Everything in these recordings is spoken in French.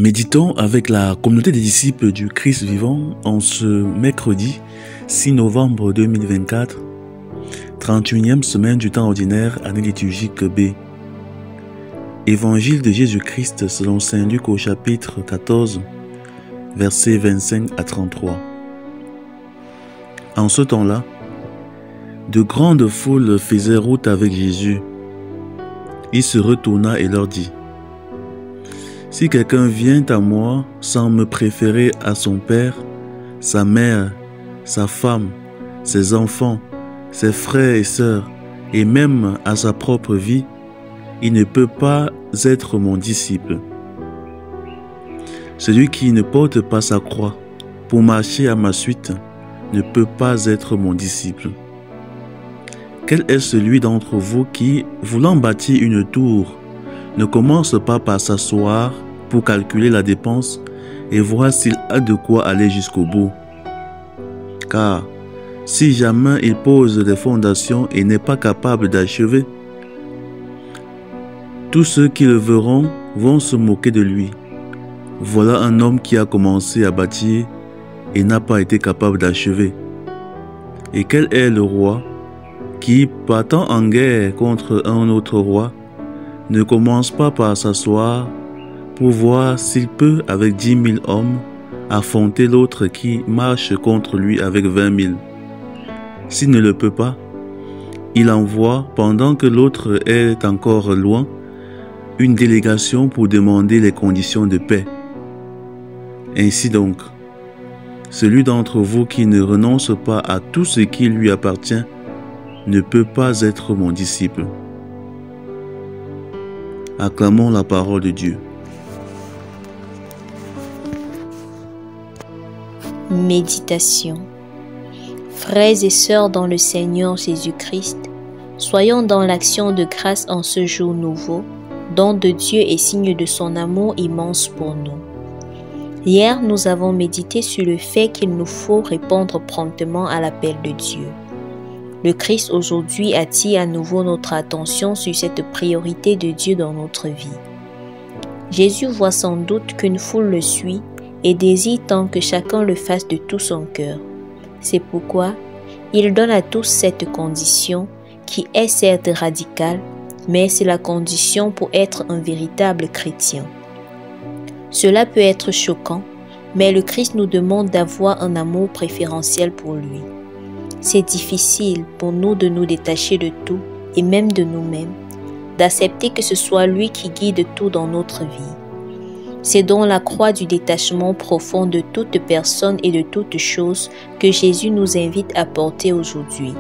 Méditons avec la communauté des disciples du Christ vivant en ce mercredi 6 novembre 2024, 31e semaine du temps ordinaire, année liturgique B. Évangile de Jésus-Christ selon Saint Luc au chapitre 14, versets 25 à 33. En ce temps-là, de grandes foules faisaient route avec Jésus. Il se retourna et leur dit: si quelqu'un vient à moi sans me préférer à son père, sa mère, sa femme, ses enfants, ses frères et sœurs, et même à sa propre vie, il ne peut pas être mon disciple. Celui qui ne porte pas sa croix pour marcher à ma suite ne peut pas être mon disciple. Quel est celui d'entre vous qui, voulant bâtir une tour, ne commence pas par s'asseoir pour calculer la dépense et voir s'il a de quoi aller jusqu'au bout? Car si jamais il pose les fondations et n'est pas capable d'achever, tous ceux qui le verront vont se moquer de lui. Voilà un homme qui a commencé à bâtir et n'a pas été capable d'achever. Et quel est le roi qui, partant en guerre contre un autre roi, ne commence pas par s'asseoir pour voir s'il peut, avec 10 000 hommes, affronter l'autre qui marche contre lui avec 20 000. S'il ne le peut pas, il envoie, pendant que l'autre est encore loin, une délégation pour demander les conditions de paix. Ainsi donc, celui d'entre vous qui ne renonce pas à tout ce qui lui appartient ne peut pas être mon disciple. Acclamons la parole de Dieu. Méditation. Frères et sœurs dans le Seigneur Jésus-Christ, soyons dans l'action de grâce en ce jour nouveau, don de Dieu et signe de son amour immense pour nous. Hier, nous avons médité sur le fait qu'il nous faut répondre promptement à l'appel de Dieu. Le Christ aujourd'hui attire à nouveau notre attention sur cette priorité de Dieu dans notre vie. Jésus voit sans doute qu'une foule le suit et désire tant que chacun le fasse de tout son cœur. C'est pourquoi il donne à tous cette condition qui est certes radicale, mais c'est la condition pour être un véritable chrétien. Cela peut être choquant, mais le Christ nous demande d'avoir un amour préférentiel pour lui. C'est difficile pour nous de nous détacher de tout et même de nous-mêmes, d'accepter que ce soit lui qui guide tout dans notre vie. C'est dans la croix du détachement profond de toute personne et de toute chose que Jésus nous invite à porter aujourd'hui,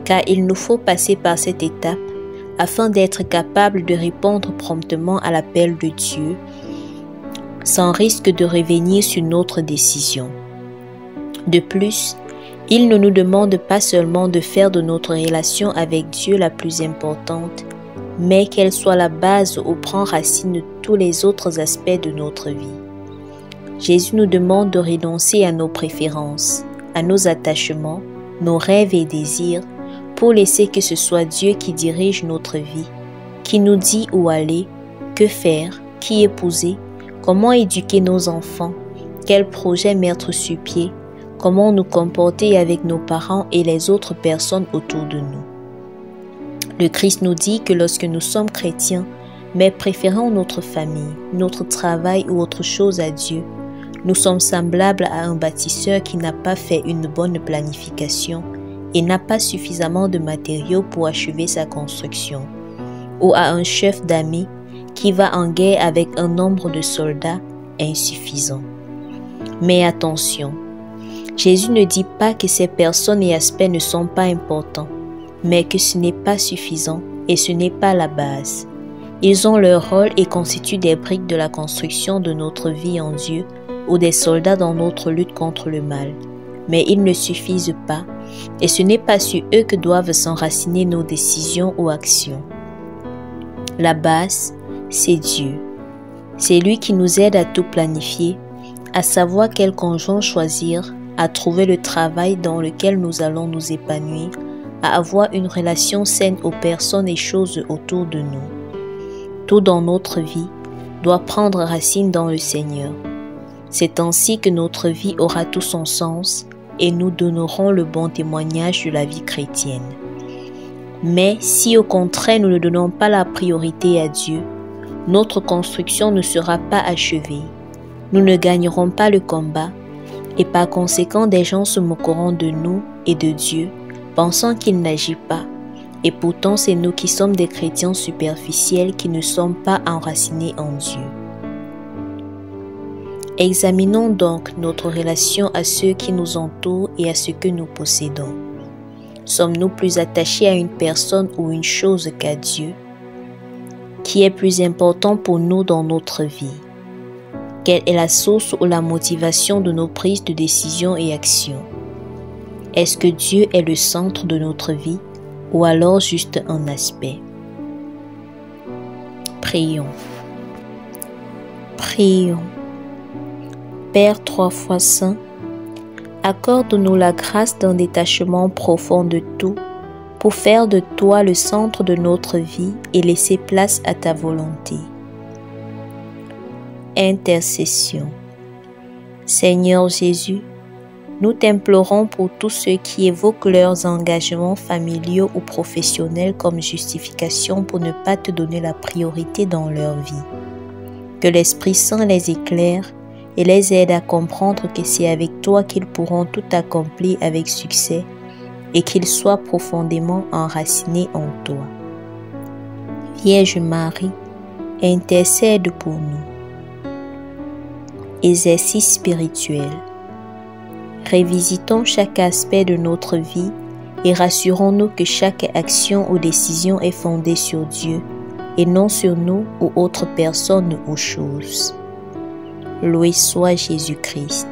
car il nous faut passer par cette étape afin d'être capable de répondre promptement à l'appel de Dieu, sans risque de revenir sur notre décision. De plus, il ne nous demande pas seulement de faire de notre relation avec Dieu la plus importante, mais qu'elle soit la base où prend racine de tous les autres aspects de notre vie. Jésus nous demande de renoncer à nos préférences, à nos attachements, nos rêves et désirs, pour laisser que ce soit Dieu qui dirige notre vie, qui nous dit où aller, que faire, qui épouser, comment éduquer nos enfants, quels projets mettre sur pied, comment nous comporter avec nos parents et les autres personnes autour de nous. Le Christ nous dit que lorsque nous sommes chrétiens, mais préférons notre famille, notre travail ou autre chose à Dieu, nous sommes semblables à un bâtisseur qui n'a pas fait une bonne planification et n'a pas suffisamment de matériaux pour achever sa construction, ou à un chef d'armée qui va en guerre avec un nombre de soldats insuffisant. Mais attention, Jésus ne dit pas que ces personnes et aspects ne sont pas importants, mais que ce n'est pas suffisant et ce n'est pas la base. Ils ont leur rôle et constituent des briques de la construction de notre vie en Dieu ou des soldats dans notre lutte contre le mal. Mais ils ne suffisent pas et ce n'est pas sur eux que doivent s'enraciner nos décisions ou actions. La base, c'est Dieu. C'est lui qui nous aide à tout planifier, à savoir quel conjoint choisir, à trouver le travail dans lequel nous allons nous épanouir, à avoir une relation saine aux personnes et choses autour de nous. Tout dans notre vie doit prendre racine dans le Seigneur. C'est ainsi que notre vie aura tout son sens et nous donnerons le bon témoignage de la vie chrétienne. Mais si au contraire nous ne donnons pas la priorité à Dieu, notre construction ne sera pas achevée. Nous ne gagnerons pas le combat et par conséquent des gens se moqueront de nous et de Dieu, pensant qu'il n'agit pas. Et pourtant c'est nous qui sommes des chrétiens superficiels qui ne sommes pas enracinés en Dieu. Examinons donc notre relation à ceux qui nous entourent et à ce que nous possédons. Sommes-nous plus attachés à une personne ou une chose qu'à Dieu? Qui est plus important pour nous dans notre vie? Quelle est la source ou la motivation de nos prises de décision et actions? Est-ce que Dieu est le centre de notre vie ou alors juste un aspect? Prions. Prions. Père 3 fois saint, accorde-nous la grâce d'un détachement profond de tout pour faire de toi le centre de notre vie et laisser place à ta volonté. Intercession. Seigneur Jésus, nous t'implorons pour tous ceux qui évoquent leurs engagements familiaux ou professionnels comme justification pour ne pas te donner la priorité dans leur vie. Que l'Esprit Saint les éclaire et les aide à comprendre que c'est avec toi qu'ils pourront tout accomplir avec succès et qu'ils soient profondément enracinés en toi. Vierge Marie, intercède pour nous. Exercice spirituel. Révisitons chaque aspect de notre vie et rassurons-nous que chaque action ou décision est fondée sur Dieu et non sur nous ou autres personnes ou choses. Loué soit Jésus-Christ.